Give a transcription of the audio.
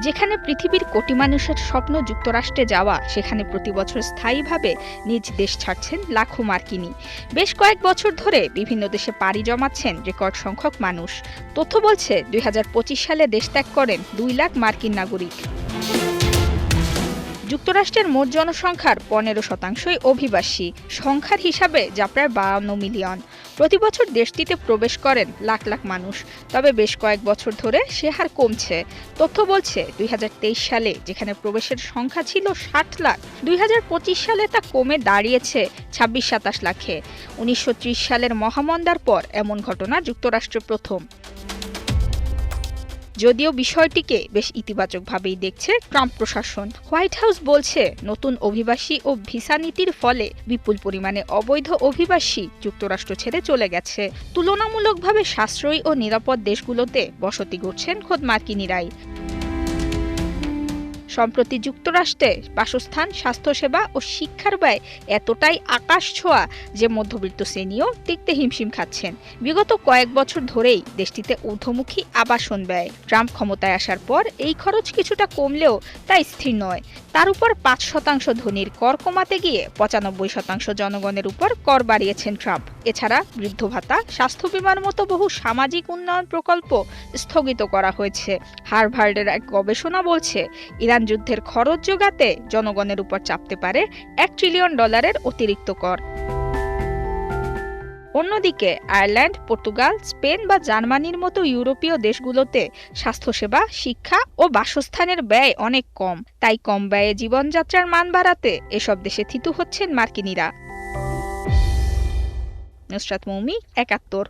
যেখানে পৃথিবীর কোটি মানুষের স্বপ্ন যুক্তরাষ্ট্রে যাওয়া, সেখানে প্রতি বছর স্থায়ীভাবে নিজ দেশ ছাড়ছেন লাখো মার্কিনী। বেশ কয়েক বছর ধরে বিভিন্ন দেশে পাড়ি জমাচ্ছেন রেকর্ড সংখ্যক মানুষ। তথ্য বলছে ২০২৫ সালে দেশ ত্যাগ করেন ২ লাখ মার্কিন নাগরিক। যুক্তরাষ্ট্রের মোট জনসংখ্যার ১৫%ই অভিবাসী। সংখ্যার হিসাবে যা প্রায় ৫২ মিলিয়ন। প্রতি বছর দেশটিতে প্রবেশ করেন লাখ লাখ মানুষ, তবে বেশ কয়েক বছর ধরে সে হার কমছে। তথ্য বলছে ২০২৩ সালে যেখানে প্রবেশের সংখ্যা ছিল ৬০ লাখ, ২০২৫ সালে তা কমে দাঁড়িয়েছে ২৬-২৭ লাখে। ১৯৩০ সালের মহামন্দার পর এমন ঘটনা যুক্তরাষ্ট্রে প্রথম। যদিও বিষয়টিকে বেশ ইতিবাচকভাবেই দেখছে ট্রাম্প প্রশাসন। হোয়াইট হাউস বলছে, নতুন অভিবাসী ও ভিসা নীতির ফলে বিপুল পরিমাণে অবৈধ অভিবাসী যুক্তরাষ্ট্র ছেড়ে চলে গেছে। তুলনামূলকভাবে সাশ্রয়ী ও নিরাপদ দেশগুলোতে বসতি গড়ছেন খোদ মার্কিনিরাই। সম্প্রতি যুক্তরাষ্ট্রে বাসস্থান, স্বাস্থ্যসেবা ও শিক্ষার ব্যয় এতটাই আকাশ ছোঁয়া যে মধ্যবিত্ত শ্রেণীও টিকতে হিমশিম খাচ্ছেন। বিগত কয়েক বছর ধরেই দেশটিতে ঊর্ধ্বমুখী আবাসন ব্যয়। ট্রাম্প ক্ষমতায় আসার পর এই খরচ কিছুটা কমলেও তা স্থির নয়। তার উপর ৫% ধনীর কর কমাতে গিয়ে ৯৫% জনগণের উপর কর বাড়িয়েছেন ট্রাম্প। এছাড়া বৃদ্ধ ভাতা, স্বাস্থ্য বীমার মতো বহু সামাজিক উন্নয়ন প্রকল্প স্থগিত করা হয়েছে। হার্ভার্ডের এক গবেষণা বলছে, ইরান যুদ্ধের খরচ যোগাতে জনগণের উপর চাপতে পারে $1 ট্রিলিয়ন অতিরিক্ত কর। অন্যদিকে আয়ারল্যান্ড, পর্তুগাল, স্পেন বা জার্মানির মতো ইউরোপীয় দেশগুলোতে স্বাস্থ্যসেবা, শিক্ষা ও বাসস্থানের ব্যয় অনেক কম। তাই কম ব্যয়ে জীবনযাত্রার মান বাড়াতে এসব দেশে থিতু হচ্ছেন মার্কিনিরা। নুসরাত মৌমি, ৭১।